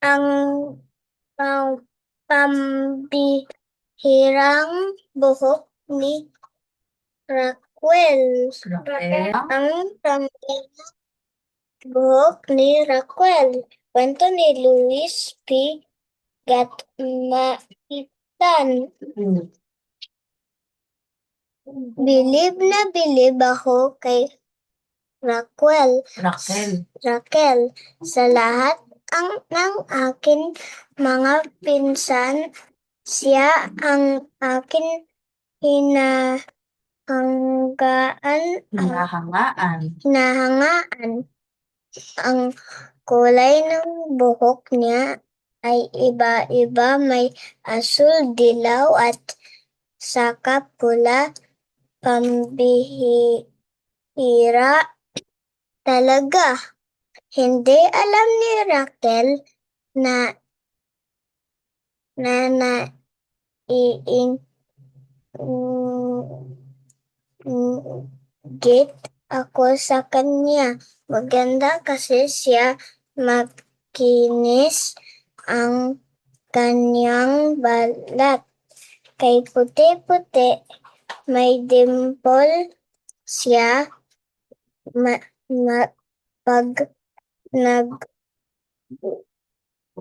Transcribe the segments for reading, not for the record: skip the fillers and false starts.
Ang pambihirang buhok ni Raquel. Ang pambihirang buhok ni Raquel. Kwento ni Luis P. Gatmaitan. Bilib na bilib ako kay Raquel. Raquel. Sa lahat ng akin mga pinsan, siya ang akin hinahangaan. Ang kulay ng buhok niya ay iba-iba, may asul, dilaw at saka pula. Pambihira talaga. Hindi alam ni Raquel na naiinggit ako sa kanya. Maganda kasi siya, makinis ang kanyang balat. Kay puti-puti, may dimple siya, pag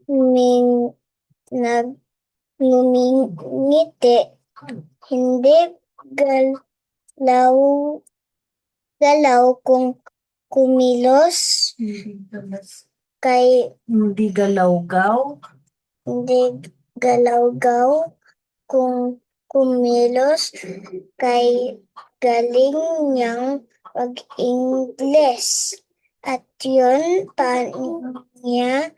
ngumingiti, hindi galaw kung kumilos. Hindi galawgaw kung kumilos, kay galing niyang mag-Ingles. At yun pa niya,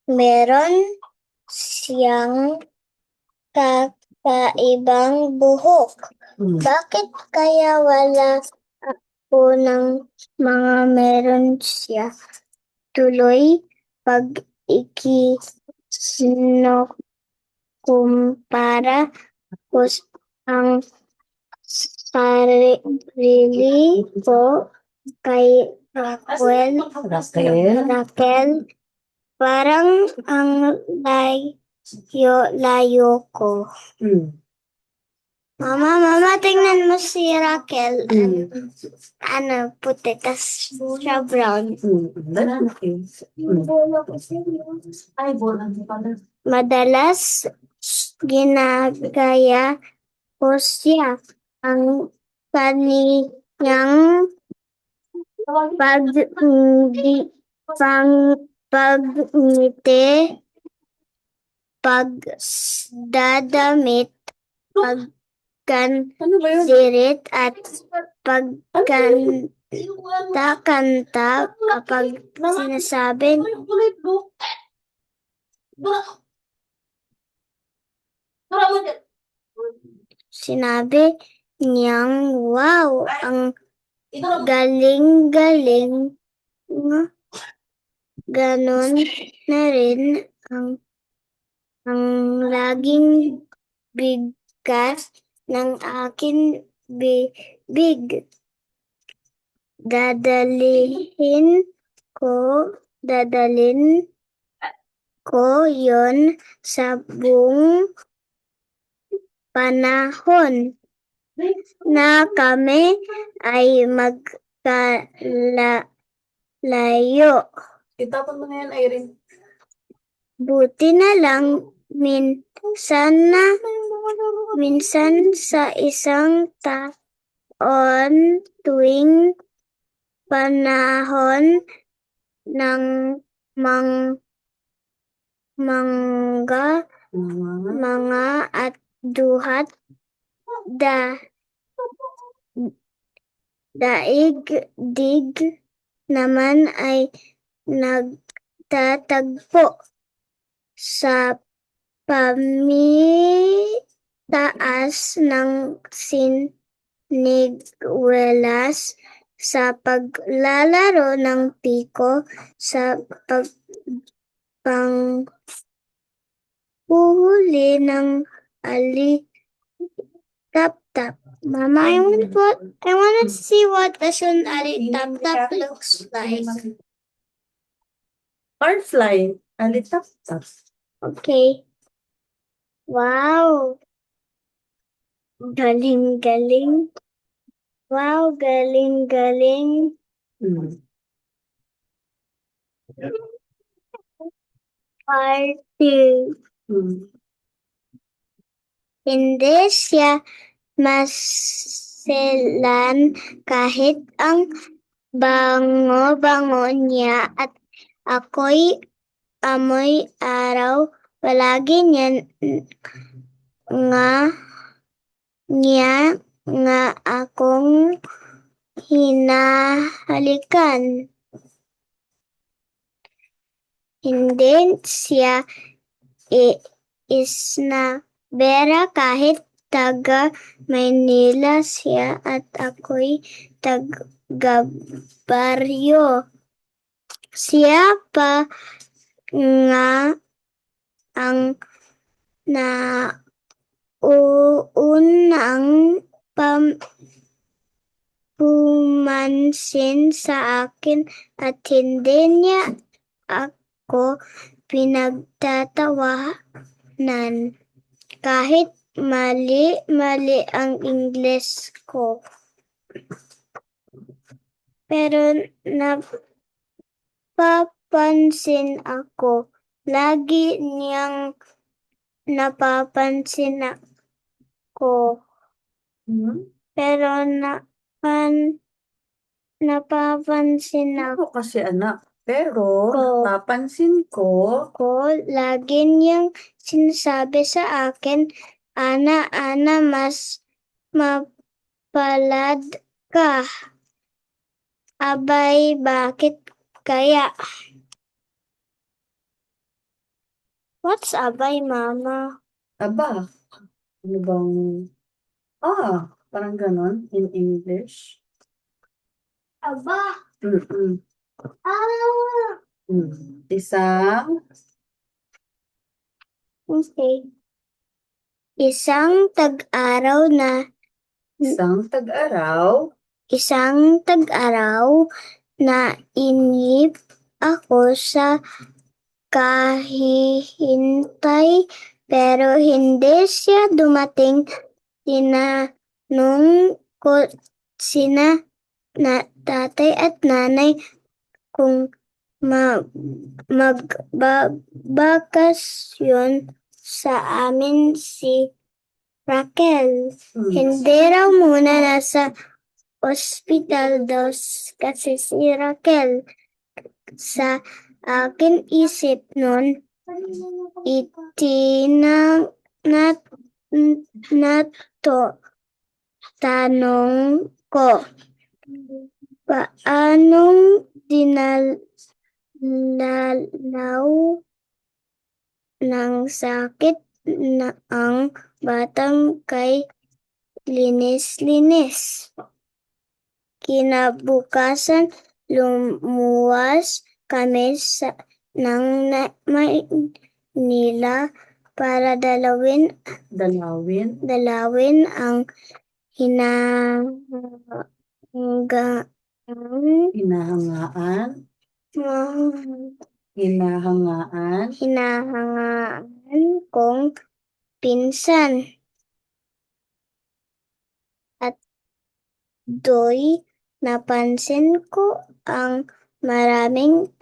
meron siyang kakaibang buhok. Bakit kaya wala ako ng mga meron siya? Tuloy, pag ikisinukumpara ko ang sarili ko kay Raquel, parang ang layo ko. Mama, tingnan mo si Raquel. Puti, tas siya brown. Madalas ginagaya ko siya. Ang kaniyang pagngiti, pagdadamit, pagkandirit at pagkanta kapag sinabi niyang, wow, ang galing-galing. Ganon na rin ang laging bigkas ng akin bibig. Dadalhin ko yon sa buong panahon na kami ay magkalayo. Itapon mo na yan, Irene. Buti na lang minsan sa isang taon, tuwing panahon ng mga at duhat, daigdig naman ay nagtatagpo sa pamitaas ng siniguelas, sa paglalaro ng piko, sa pagpanghuli ng Tap tap. Mama, I want to see what the sunali tap tap looks like. Barfly. Alitap-tap. Okay. Wow. Galing galing. Wow, galing galing. Hmm. Party. Hmm. Hindi siya maselan kahit ang bango-bango niya at ako'y amoy araw. Palagi niya nga akong hinahalikan. Hindi siya isnabera kahit taga Maynila siya at ako'y taga baryo. Siya pa nga ang naunang pumansin sa akin at hindi niya ako pinagtatawanan kahit mali ang Ingles ko. Pero napapansin ako. Lagi niyang napapansin ako. Hmm? Pero napapansin Ako kasi anak. Pero, Ko. napapansin ko, lagi niyang sinasabi sa akin, Ana, mas mapalad ka. Abay, bakit kaya? What's abay, Mama? aba, ano bang, parang ganon in English. Aba. Mm-mm. Ah. Isang, Okay. Isang tag-araw na inip ako sa kahihintay pero hindi siya dumating. Tinanong ko sina tatay at nanay kung magbabakasyon sa amin si Raquel. Hindi raw muna nasa ospital daw kasi si Raquel. Sa akin isip nun, tanong ko, paanong dinalaw ng sakit na ang batang kay linis-linis? Kinabukasan, lumuwas kami ng Maynila para dalawin ang hinahangaan kong pinsan. At do'y napansin ko ang maraming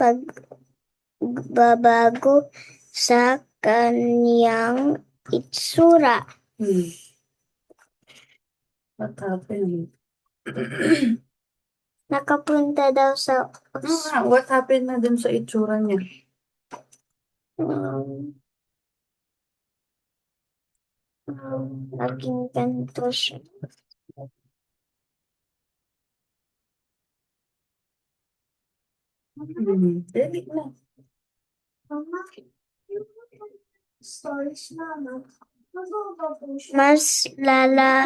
pagbabago sa kaniyang itsura. what happened? Nakapunta daw sa What happened na dun sa itsura niya? Naging ganito siya. Dali na. Mas lalo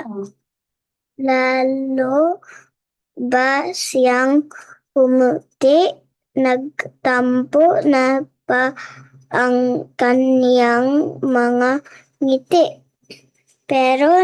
ba siyang pumuti? Nagtampo na pa ang kaniyang mga ngiti. Pero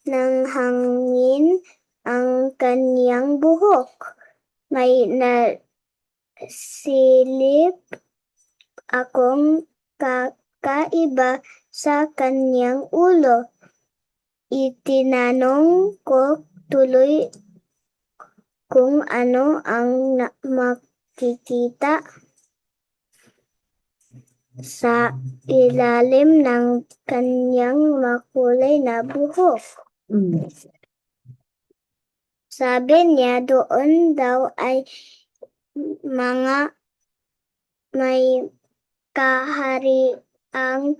ng hangin ang kanyang buhok. May nasilip akong kakaiba sa kanyang ulo. Itinanong ko tuloy kung ano ang makikita sa ilalim ng kanyang makulay na buhok. Sabi niya doon daw ay mga may kahariang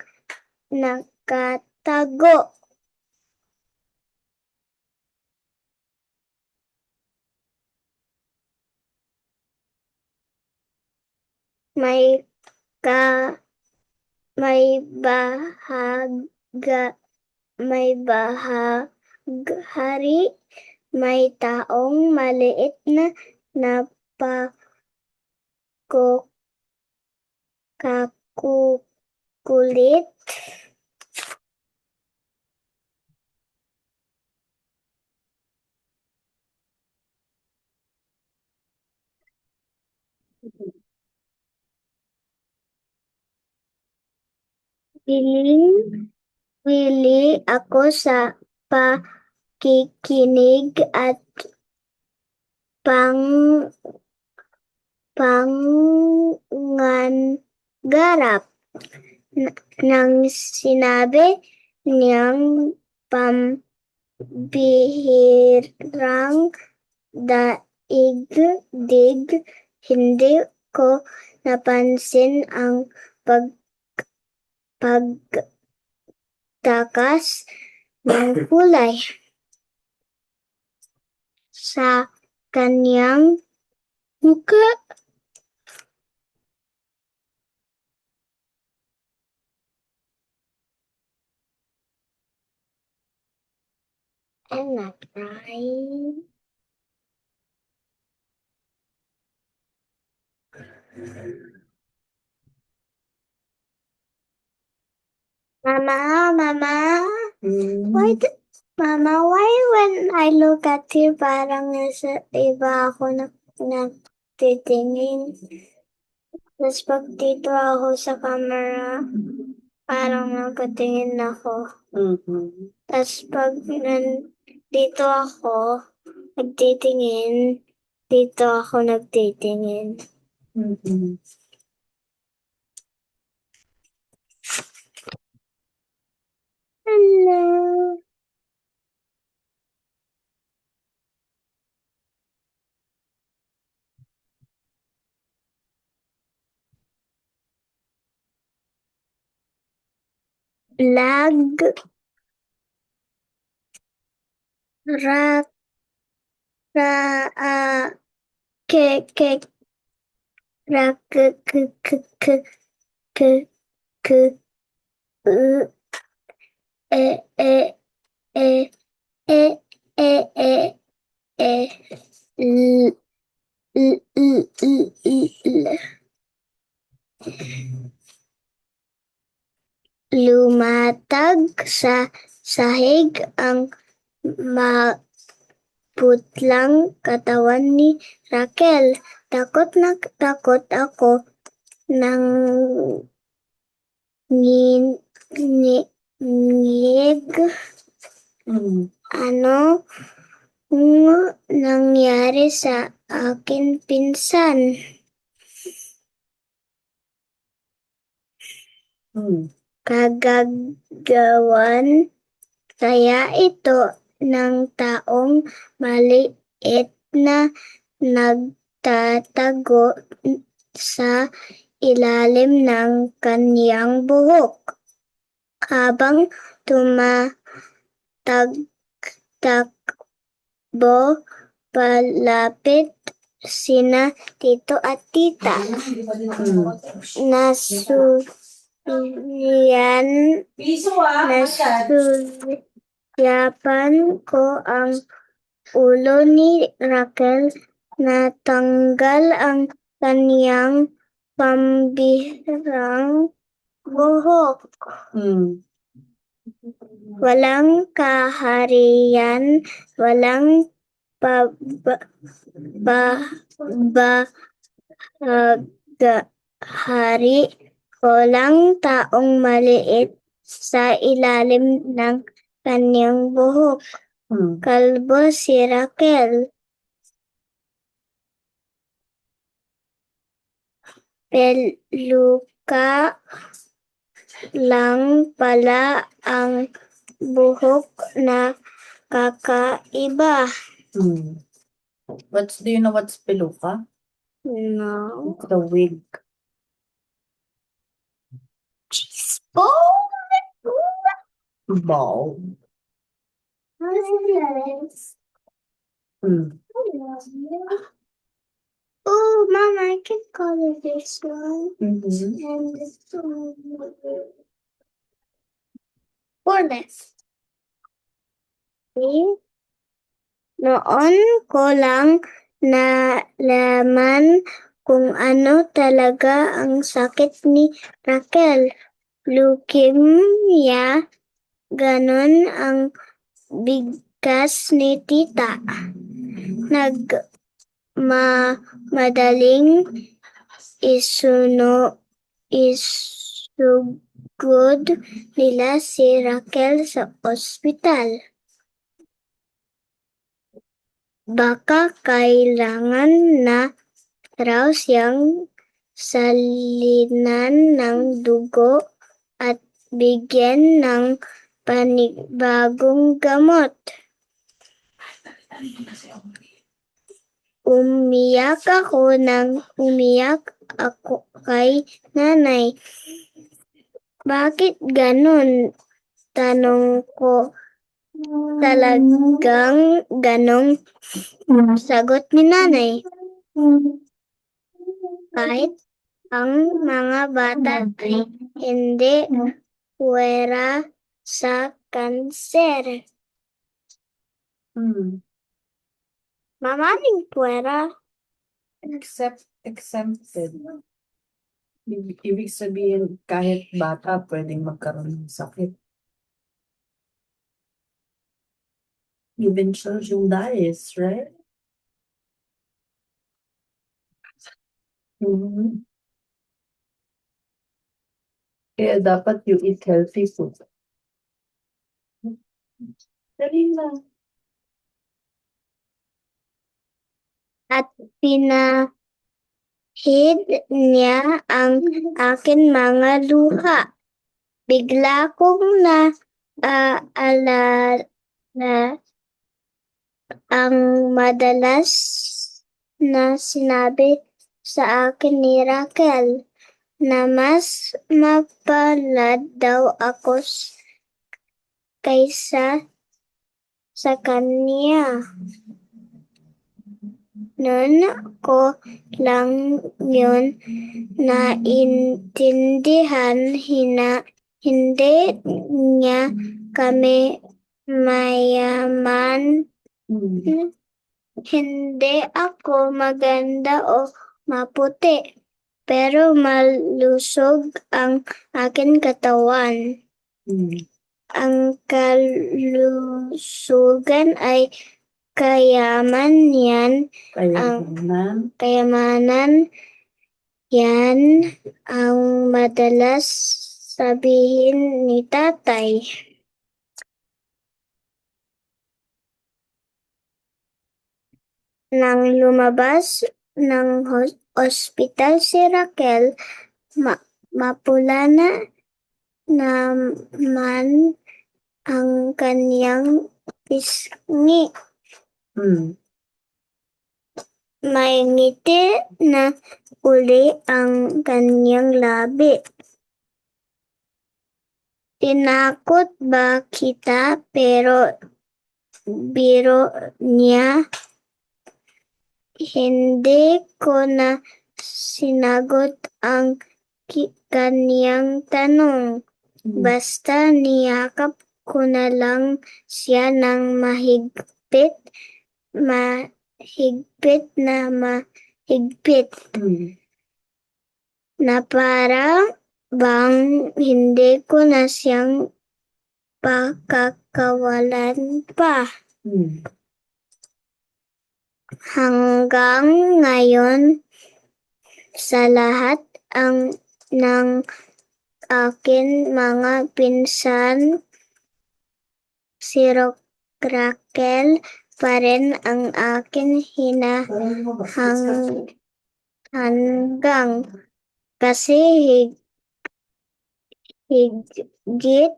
nakatago. May bahaghari, may taong maliit na kakukulit. Willing-wili ako sa pakikinig at pangangarap. Nang sinabi niyang pambihirang daigdig, hindi ko napansin ang pagtakas ng kulay sa kanyang mukha. I'm not crying. Mama, Mama, why when I look at you, parang nasa iba ako nagtitingin? Tapos pag dito ako sa camera, parang nagpatingin ako. Tapos pag dito ako nagtitingin, dito ako nagtitingin. Hello. Lag. Ra. Ke. Ra. K. E. E. E. E. E. E. E. L. Lumatag sa sahig ang maputlang katawan ni Raquel. Takot na takot ako nang ngig. Ano nangyari sa akin, pinsan? Kagagawan kaya ito ng taong maliit na nagtatago sa ilalim ng kanyang buhok. Habang tumatakbo palapit sina tito at tita. Nasugyapan ko ang ulo ni Raquel, natanggal ang kanyang pambihirang buhok. walang kaharian, walang hari, walang taong maliit sa ilalim ng kanyang buhok. Kalbo si Raquel. Peluka lang pala ang buhok na kakaiba. Do you know what's peluka? No. It's the wig. Ball. Oh, Mama, I can color this one. And this one. Honest. Noon ko lang nalaman kung ano talaga ang sakit ni Raquel. Leukemia, ganon ang bigkas ni tita. Madaling isugod nila si Raquel sa ospital. Baka kailangan na raw siyang salinan ng dugo at bigyan ng panibagong gamot. Umiyak ako kay nanay. Bakit ganun? Tanong ko. Talagang ganong sagot ni nanay. Kahit ang mga bata ay hindi puwera sa kanser. Mamaling puwera. Exempted. Ibig sabihin, kahit bata pwedeng magkaroon ng sakit. Even children dies, right? Kaya dapat you eat healthy food. Dali lang. At pinahid niya ang akin mga luha. Bigla kong naalala ang madalas na sinabi sa akin ni Raquel na mas mapalad daw ako kaysa sa kanya. Noon ko lang yun naintindihan, hindi niya kami mayaman. Hindi ako maganda o maputi, pero malusog ang aking katawan. Ang kalusugan ay kayamanan yan ang madalas sabihin ni tatay. Nang lumabas ng ospital si Raquel, mapula na naman ang kanyang pisngi. May ngiti na uli ang kanyang labi. Tinakot ba kita? Pero biro niya. Hindi ko na sinagot ang kanyang tanong. Basta niyakap ko na lang siya ng mahigpit na para bang hindi ko na siyang pagkakawalan pa. Hmm. Hanggang ngayon, sa lahat ng akin mga pinsan, si Raquel pa rin ang akin hanggang kasi higit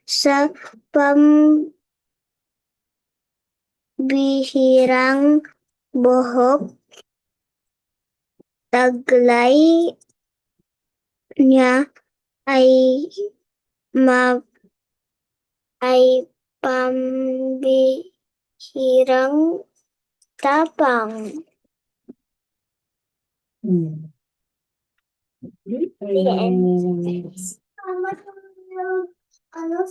sa pambihirang buhok taglay niya ay pambihirang tapang. Hmm. The end. Ayan. Ano